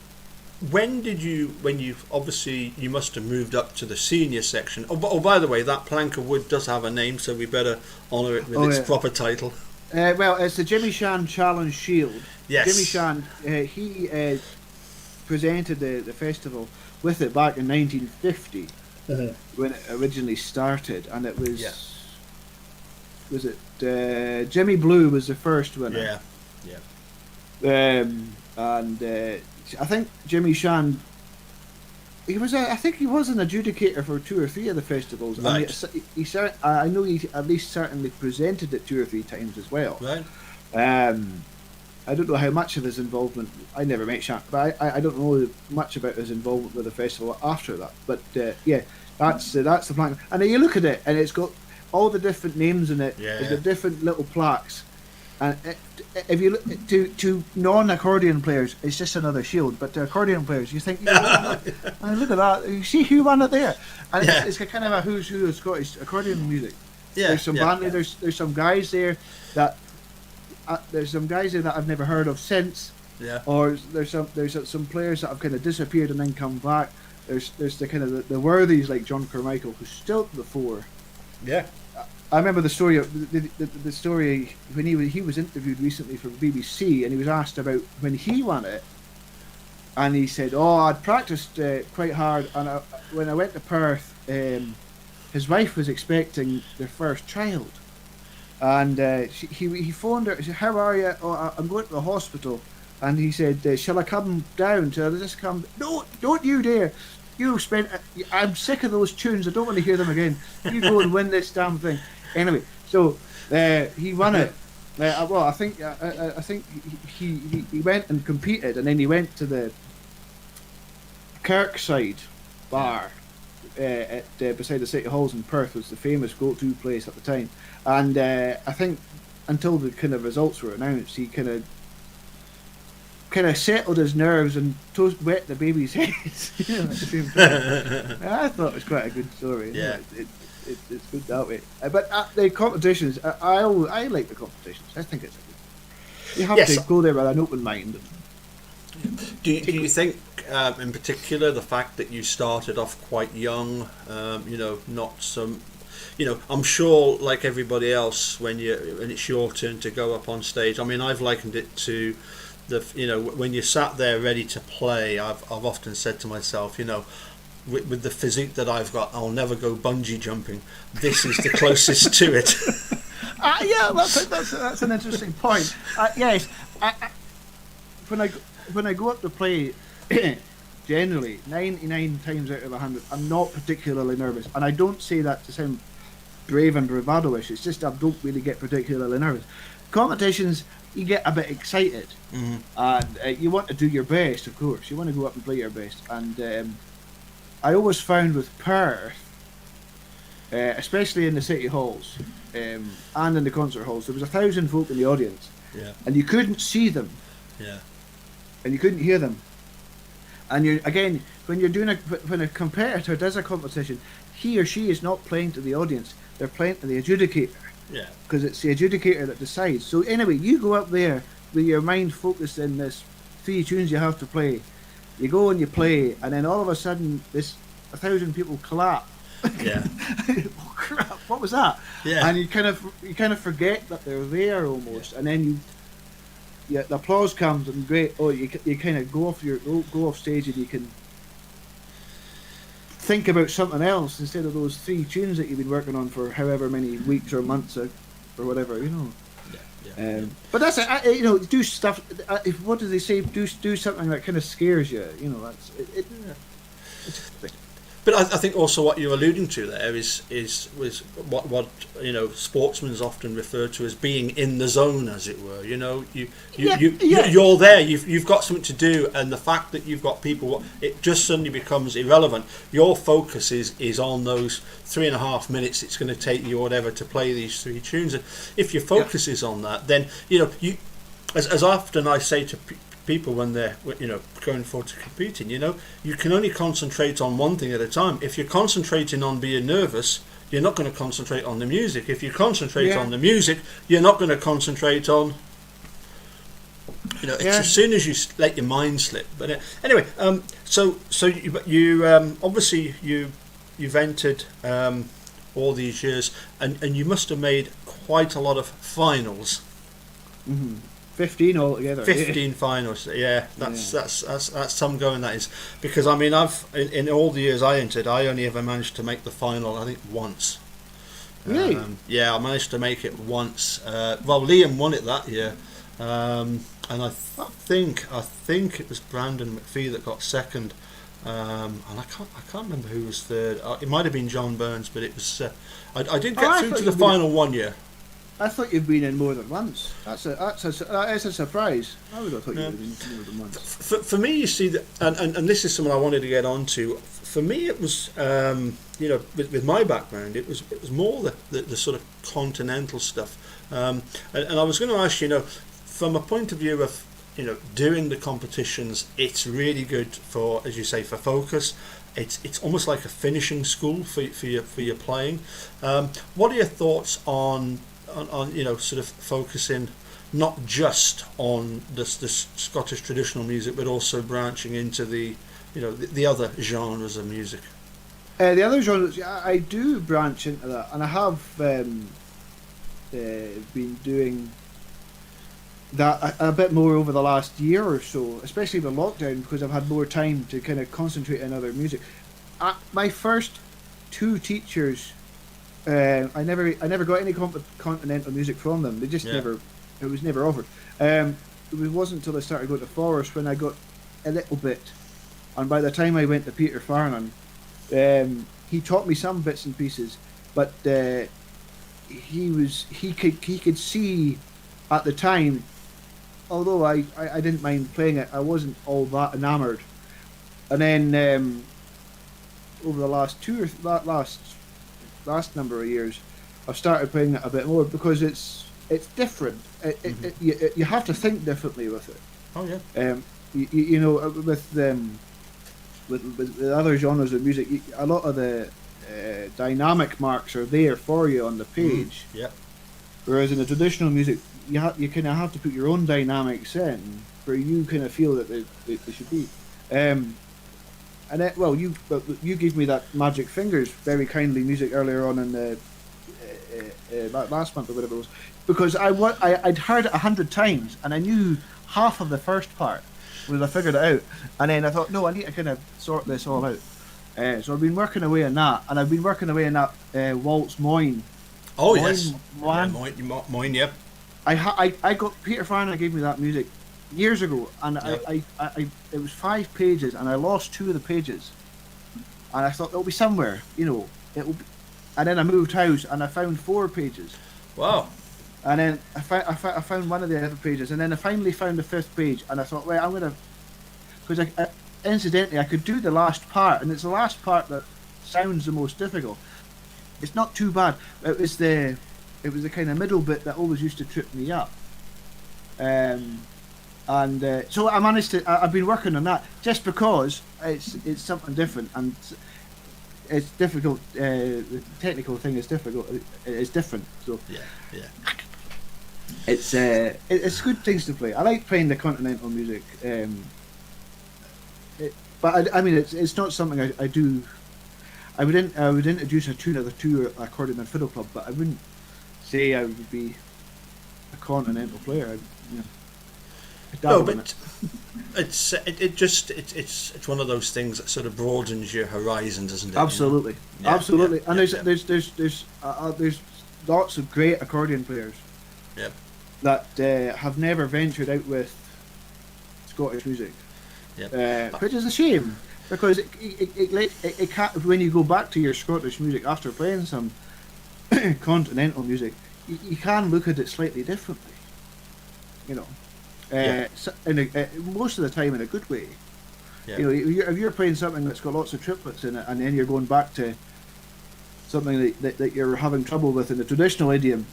when you obviously you must have moved up to the senior section. Oh, by the way, that plank of wood does have a name, so we better honour it with its proper title. Well, it's the Jimmy Shan Challenge Shield. Yes. Jimmy Shan, he presented the festival with it back in 1950 when it originally started, and it was Jimmy Blue was the first winner. And I think Jimmy Shan, I think he was an adjudicator for 2 or 3 of the festivals. Right. And I know he at least certainly presented it 2 or 3 times as well. Right. I don't know how much of his involvement. I never met Shan, but I don't know much about his involvement with the festival after that. But that's the plan. And then you look at it, and it's got all the different names in it. It's got different little plaques. And if you look to non-accordion players, it's just another shield. But to accordion players, you think, look at that. You see who won it there, and it's kind of a who's who of Scottish accordion music. There's some there's some guys there that I've never heard of since. Or there's some players that have kind of disappeared and then come back. There's the kind of the worthies like John Carmichael, who's still at the fore. I remember the story when he was interviewed recently for BBC, and he was asked about when he won it, and he said, I'd practiced quite hard, and when I went to Perth, his wife was expecting their first child, and he phoned her. He said, "How are you?" I'm going to the hospital. And he said, "Shall I come down? Shall I just come?" "No, don't you dare! I'm sick of those tunes. I don't want to hear them again. You go and win this damn thing." Anyway, so he won it. I think he went and competed, and then he went to the Kirkside bar beside the City Halls in Perth. Was the famous go-to place at the time. And I think until the kind of results were announced, he kind of kind of settled his nerves and wet the baby's heads. You know, at the same time. I thought it was quite a good story. Yeah. It's good that way. But the competitions, I like the competitions. I think it's a good. You have to go there with an open mind. Do you think, in particular, the fact that you started off quite young, not some, I'm sure, like everybody else, when it's your turn to go up on stage. I mean, I've likened it to when you sat there ready to play. I've often said to myself, with the physique that I've got, I'll never go bungee jumping. This is the closest to it. Yeah, that's an interesting point. Yes, when I go up to play, generally 99 times out of 100, I'm not particularly nervous, and I don't say that to sound brave and bravado-ish. It's just I don't really get particularly nervous. Competitions, you get a bit excited, and you want to do your best. Of course, you want to go up and play your best, and I always found with Perth, especially in the city halls and in the concert halls, there was 1,000 folk in the audience, and you couldn't see them, and you couldn't hear them. And when a competitor does a competition, he or she is not playing to the audience; they're playing to the adjudicator. Yeah. Because it's the adjudicator that decides. So anyway, you go up there with your mind focused in this 3 tunes you have to play. You go and you play, and then all of a sudden, 1,000 people clap. Yeah. Oh crap! What was that? Yeah. And you kind of forget that they're there almost, and then the applause comes and great. Oh, you kind of go off stage and you can think about something else instead of those 3 tunes that you've been working on for however many weeks or months or whatever, But that's it. Do stuff. What do they say? Do something that kind of scares you. That's it. But I think also what you're alluding to there was what sportsmen often refer to as being in the zone, as it were. You're there. You've got something to do, and the fact that you've got people, it just suddenly becomes irrelevant. Your focus is on those 3.5 minutes it's going to take you, or whatever, to play these 3 tunes. And if your focus is on that, then you as often I say to people when they're going forward to competing, you can only concentrate on one thing at a time. If you're concentrating on being nervous, you're not going to concentrate on the music. If you concentrate on the music, you're not going to concentrate on it's as soon as you let your mind slip. But anyway, so you obviously you've entered all these years, and you must have made quite a lot of finals. 15 altogether. 15 finals. Yeah, that's some going. That is, because I mean, I've in all the years I entered, I only ever managed to make the final, I think, once. Really? I managed to make it once. Liam won it that year, and I think it was Brandon McPhee that got second, and I can't remember who was third. It might have been John Burns, but it was. I did get through to the final one year. I thought you'd been in more than once. That's a surprise. I would have thought you'd have been more than once. For me, you see that, and this is something I wanted to get onto. For me, it was with my background, it was more the sort of continental stuff. And I was going to ask from a point of view of doing the competitions, it's really good for, as you say, for focus. It's almost like a finishing school for your playing. What are your thoughts on sort of focusing not just on the Scottish traditional music, but also branching into the other genres of music? The other genres, I do branch into that, and I have been doing that a bit more over the last year or so, especially with lockdown, because I've had more time to kind of concentrate on other music. My first 2 teachers, I never got any continental music from them. They just never. It was never offered. It wasn't until I started going to Forest when I got a little bit, and by the time I went to Peter Farnan, he taught me some bits and pieces, but he could see at the time, although I didn't mind playing it, I wasn't all that enamoured. And then over the last number of years, I've started playing it a bit more because it's different. You have to think differently with it. Oh yeah. You know, with other genres of music, a lot of the dynamic marks are there for you on the page. Yeah. Whereas in the traditional music, you kind of have to put your own dynamics in where you kind of feel that they should be. And it, well, you gave me that Magic Fingers very kindly music earlier on in the last month or whatever it was, because I'd heard it 100 times and I knew half of the first part, because I figured it out, and then I thought, no, I need to kind of sort this all out. So I've been working away on that, and I've been working away on that Waltz Moyne. Oh yes, Moyne. Yeah, Moyne, yeah. I got Peter Farner gave me that music years ago, and I it was 5 pages, and I lost 2 of the pages, and I thought it'll be somewhere, you know, it'll be, and then I moved house and I found 4 pages. Wow. And then I found one of the other pages, and then I finally found the 5th page, and I thought, well, I'm gonna, because incidentally I could do the last part, and it's the last part that sounds the most difficult. It's not too bad. It was the kind of middle bit that always used to trip me up. So I managed to. I've been working on that just because it's something different, and it's difficult. The technical thing is difficult. It's different. So yeah. It's good things to play. I like playing the continental music. But I mean, it's not something I do. I would introduce a tune of the 2 accordion and fiddle club, but I wouldn't say I would be a continental player. No, but it's one of those things that sort of broadens your horizon, doesn't it? Absolutely, you know? absolutely. Yeah, And there's lots of great accordion players. Yeah. That have never ventured out with Scottish music. Yeah. Which is a shame, because it can't, when you go back to your Scottish music after playing some continental music, you can look at it slightly differently. You know. Most of the time in a good way. Yeah. You know, if you're playing something that's got lots of triplets in it, and then you're going back to something that you're having trouble with in the traditional idiom,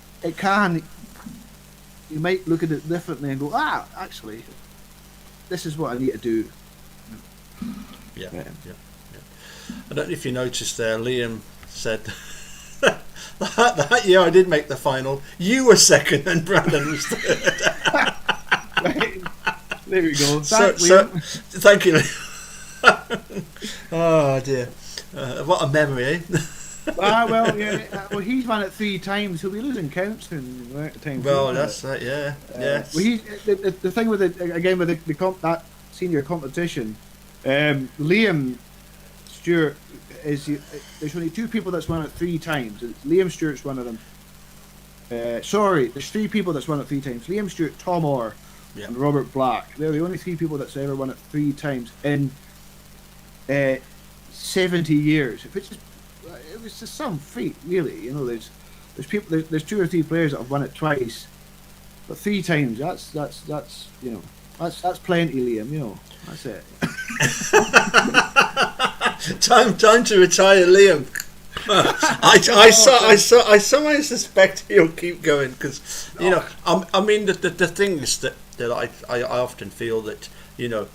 you might look at it differently and go, actually, this is what I need to do. Yeah. I don't know if you noticed there, Liam said that year I did make the final. You were second and Brandon was third. Right. There we go. Thank you. Oh dear, what a memory, eh? Well, he's won it 3 times. He'll be losing counts in the amount of time. Well, that's that. Yeah. Well, the thing with that senior competition, Liam Stewart there's only 2 people that's won it 3 times. Liam Stewart's one of them. There's 3 people that's won it 3 times. Liam Stewart, Tom Orr, and Robert Black. They're the only 3 people that's ever won it 3 times in 70 years. It was just some feat, really. You know, there's people. There's 2 or 3 players that have won it twice, but 3 times. That's you know, that's plenty, Liam. You know, that's it. Time to retire, Liam. I somehow suspect he'll keep going, because you know, I mean the thing is that I often feel that, you know,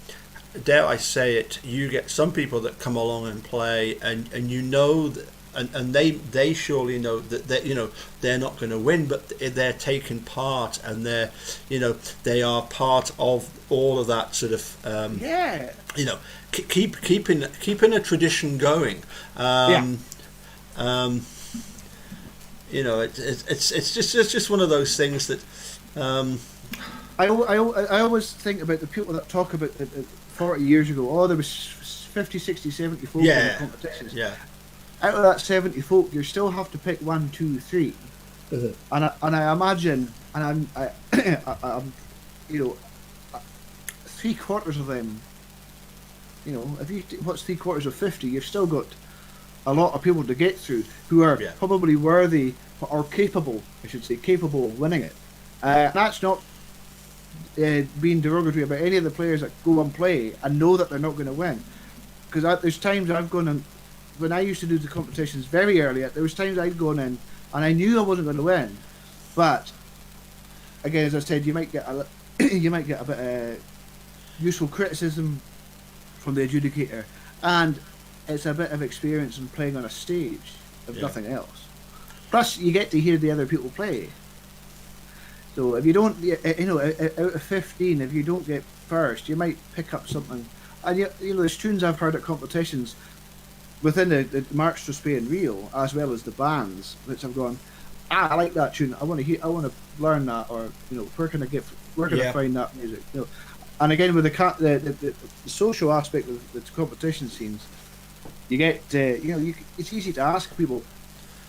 dare I say it, you get some people that come along and play, and you know that, and they surely know that you know they're not going to win, but they're taking part, and they are part of all of that sort of you know, keeping a tradition going. You know, it's just one of those things that I always think about the people that talk about 40 years ago. Oh, there was 50, 60, 70 folk in the competitions. Yeah. Out of that 70 folk, you still have to pick 1, 2, 3. And I imagine, and I'm you know, 3/4 of them. You know, what's 3/4 of 50? You've still got a lot of people to get through who are probably worthy or capable, I should say, capable of winning it. That's not being derogatory about any of the players that go and play and know that they're not going to win. Because there's times I've gone in, when I used to do the competitions very early, there was times I'd gone in and I knew I wasn't going to win. But again, as I said, you might get a bit useful criticism from the adjudicator, and it's a bit of experience in playing on a stage, if nothing else. Plus, you get to hear the other people play. So if you don't, out of 15, if you don't get first, you might pick up something. And there's tunes I've heard at competitions within the March to Spain reel, as well as the bands, which I've gone, I like that tune. I want to learn that, or where can I find that music? And again, with the social aspect of the competition scenes, you get it's easy to ask people,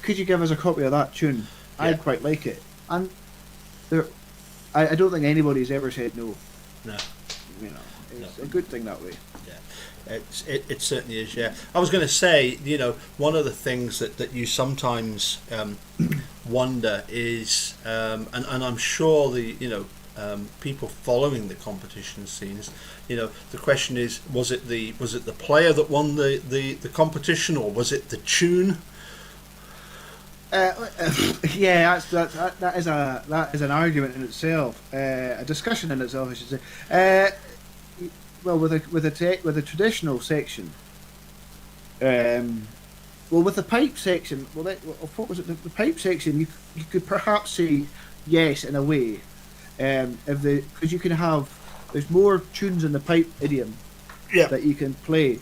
could you give us a copy of that tune? Yeah. I'd quite like it, and I don't think anybody's ever said no. No, it's a good thing that way. Yeah, it certainly is. Yeah, I was going to say, one of the things that you sometimes wonder is, and I'm sure the people following the competition scenes, the question is, was it the player that won the competition, or was it the tune? Yeah, that is an argument in itself, a discussion in itself, I should say. Well, with a traditional section, with the pipe section, what was it? The pipe section, you could perhaps say yes in a way, because you can there's more tunes in the pipe idiom that you can play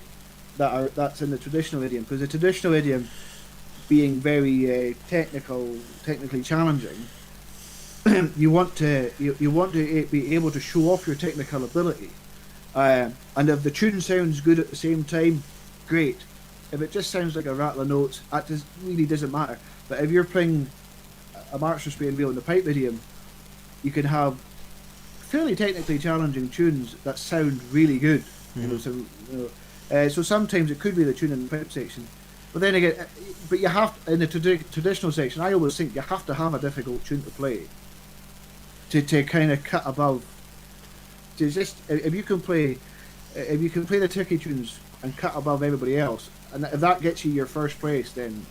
that's in the traditional idiom, because the traditional idiom, being very technically challenging, you want to be able to show off your technical ability, and if the tune sounds good at the same time, great. If it just sounds like a rattle of notes, that really doesn't matter. But if you're playing a March to Spain reel in the pipe idiom, you can have fairly technically challenging tunes that sound really good. So sometimes it could be the tune in the pipe section. But then again, you have, in the traditional section, I always think you have to have a difficult tune to play to kind of cut above. If you can play the tricky tunes and cut above everybody else, and if that gets you your first place, then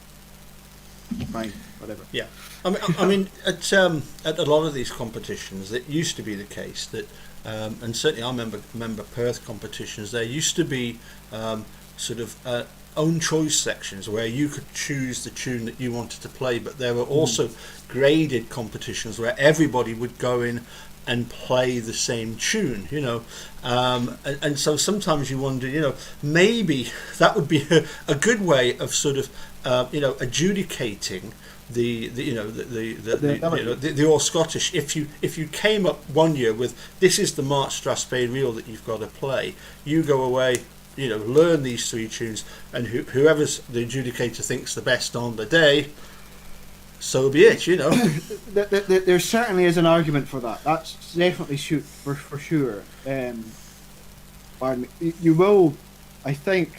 fine, whatever. Yeah, I mean, at a lot of these competitions, it used to be the case that, and certainly I remember Perth competitions. There used to be sort of own choice sections where you could choose the tune that you wanted to play, but there were also graded competitions where everybody would go in and play the same tune, and so sometimes you wonder, maybe that would be a good way of sort of adjudicating the All Scottish. If you came up one year with, this is the March Strathspey reel that you've got to play, you go away, learn these three tunes, and whoever's the adjudicator thinks the best on the day, so be it. There certainly is an argument for that. That's definitely for sure. You will, I think,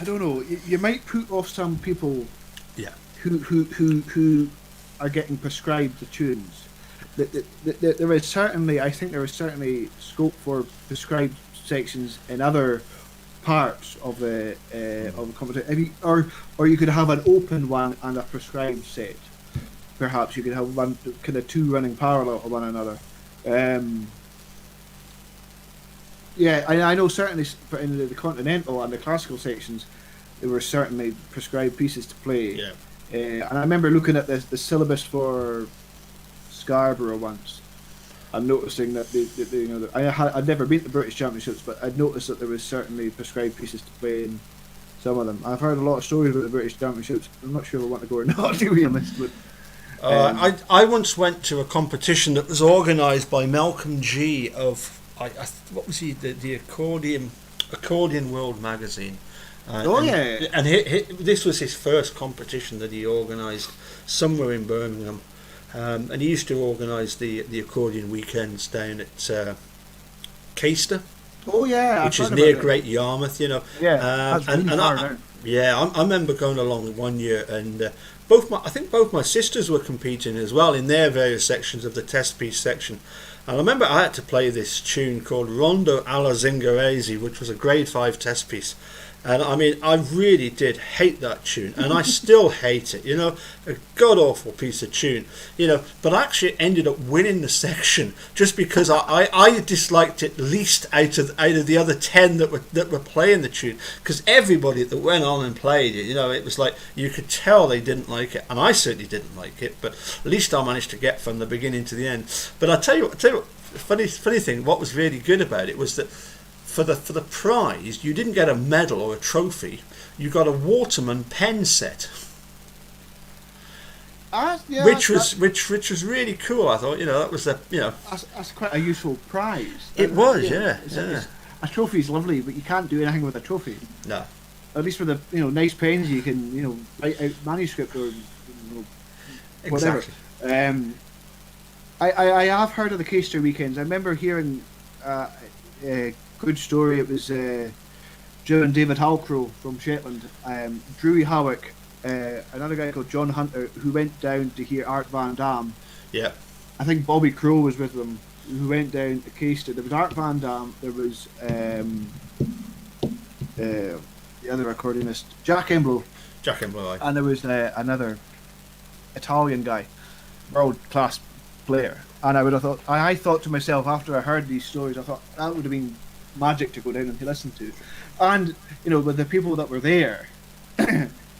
I don't know, you might put off some people who are getting prescribed the tunes. There is certainly scope for prescribed sections in other parts of the competition. Or you could have an open one and a prescribed set. Perhaps you could have one kind of two running parallel to one another. I know certainly in the continental and the classical sections, there were certainly prescribed pieces to play. Yeah. And I remember looking at the syllabus for Scarborough once, and noticing that I'd never been to British Championships, but I'd noticed that there was certainly prescribed pieces to play in some of them. I've heard a lot of stories about the British Championships. I'm not sure if I want to go or not, to be honest. But I once went to a competition that was organised by Malcolm G of what was he, the Accordion World magazine. And this was his first competition that he organised somewhere in Birmingham. And he used to organise the accordion weekends down at Caister, which is near Great Yarmouth, Yeah, I remember going along one year, and I think both my sisters were competing as well in their various sections of the test piece section. And I remember I had to play this tune called Rondo alla Zingarese, which was a grade 5 test piece. And I mean, I really did hate that tune, and I still hate it. You know, a god awful piece of tune. You know, but I actually ended up winning the section just because I disliked it least out of the other 10 that were playing the tune, because everybody that went on and played it, you know, it was like you could tell they didn't like it, and I certainly didn't like it. But at least I managed to get from the beginning to the end. But I tell you what, funny thing, what was really good about it was that for the prize, you didn't get a medal or a trophy. You got a Waterman pen set, which was really cool. I thought, you know, that was that's quite a useful prize. It was, yeah. A trophy's lovely, but you can't do anything with a trophy. No. At least with nice pens, you can write out manuscript or whatever. Exactly. I have heard of the Caister weekends. I remember hearing a good story. It was Joe and David Halcrow from Shetland, Drewy Howick, another guy called John Hunter, who went down to hear Art Van Dam. Yeah. I think Bobby Crow was with them, who went down to Caister. There was Art Van Dam, there was the other accordionist, Jack Emblow. And there was another Italian guy, world-class player. And I thought to myself, after I heard these stories, I thought that would have been magic to go down and to listen to. And with the people that were there,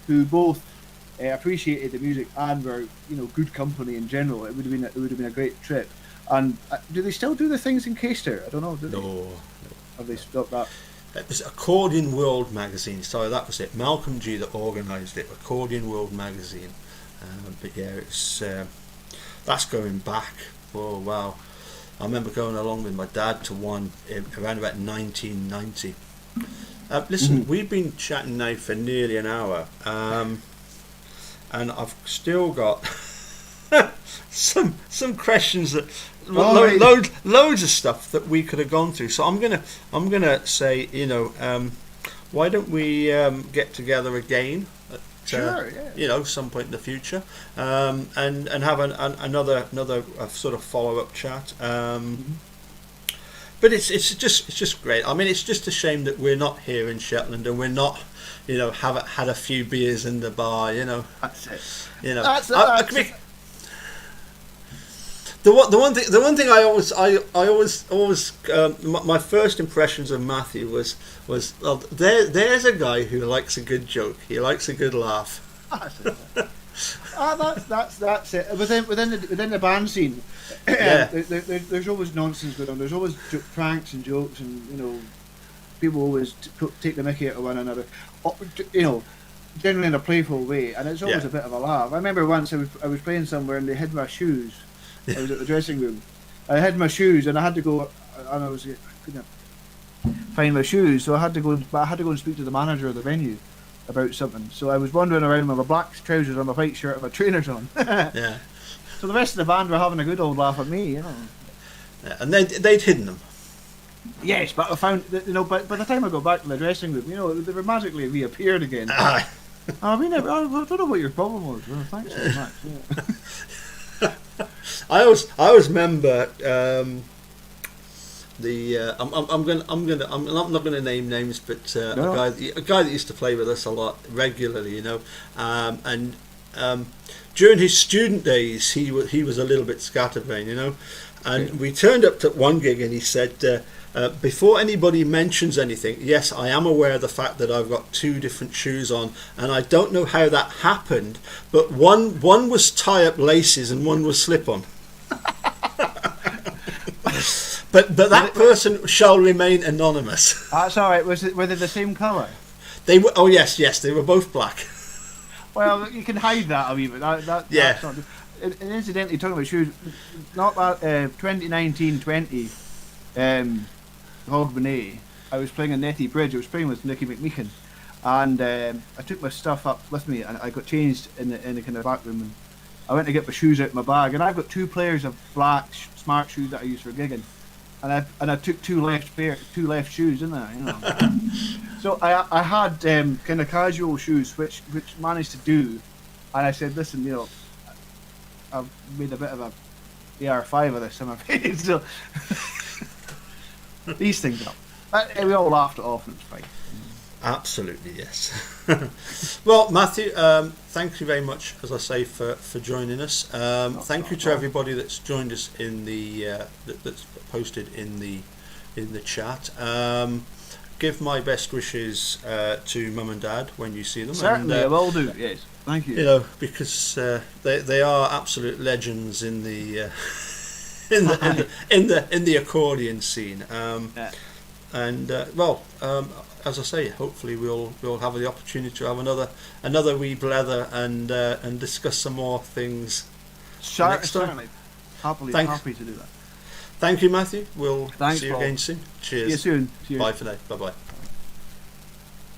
who both appreciated the music and were good company in general, it would have been a great trip. And do they still do the things in Caister? I don't know. No. Have they stopped that? It was Accordion World magazine. Sorry, that was it. Malcolm G that organised it. Accordion World magazine. But yeah, it's that's going back. Oh wow! I remember going along with my dad to one around about 1990. Listen, we've been chatting now for nearly an hour, and I've still got some questions that loads of stuff that we could have gone through. So I'm gonna say, why don't we get together again? Sure, yeah. Some point in the future, and have another sort of follow up chat. But it's just great. I mean, it's just a shame that we're not here in Shetland and we're not, have had a few beers in the bar. That's it. The one thing I always my first impressions of Matthew was there's a guy who likes a good joke. He likes a good laugh. That's it. Within the band scene, there's always nonsense going on. There's always pranks and jokes, and people always take the mickey out of one another. Generally in a playful way, and it's always a bit of a laugh. I remember once I was playing somewhere and they hid my shoes. I was at the dressing room. I had my shoes and I had to go, and I couldn't find my shoes, so I had to go and speak to the manager of the venue about something. So I was wandering around with my black trousers and my white shirt and my trainers on. Yeah. So the rest of the band were having a good old laugh at me, Yeah, and they'd hidden them. Yes, but I found that, but by the time I got back to the dressing room, they were magically reappeared again. I don't know what your problem was. Well, thanks very much. Yeah. I always remember I'm not going to name names, but a guy that used to play with us a lot regularly, and during his student days he was a little bit scatterbrained, and we turned up to one gig and he said, before anybody mentions anything, yes, I am aware of the fact that I've got two different shoes on, and I don't know how that happened, but one was tie-up laces and one was slip-on. but that person shall remain anonymous. That's all right. Were they the same colour? They were. Oh yes, they were both black. Well, you can hide that a wee bit. That's not, and incidentally, talking about shoes, not that 2019-20. Hogmanay, I was playing in Netty Bridge. I was playing with Nicky McMeekin, and I took my stuff up with me, and I got changed in the kind of back room. And I went to get my shoes out of my bag, and I've got two pairs of black smart shoes that I use for gigging, and I took two left shoes, didn't I? So I had kind of casual shoes, which managed to do, and I said, listen, I've made a bit of a AR5 of this, I'm afraid. So. These things up. We all laughed it off and it was fine. Absolutely, yes. Well, Matthew, thank you very much, as I say, for joining us. Thank you to everybody that's joined us in the that's posted in the chat. Give my best wishes to Mum and Dad when you see them. Certainly, I will do. Yes, thank you. You know, because they are absolute legends in the in the accordion scene. Yeah. And as I say, hopefully we'll have the opportunity to have another wee blether and discuss some more things next time. Certainly, happy to do that. Thank you, Matthew. We'll Thanks, see you Paul. again soon. Cheers. See you soon. Cheers. Bye for now. Bye bye.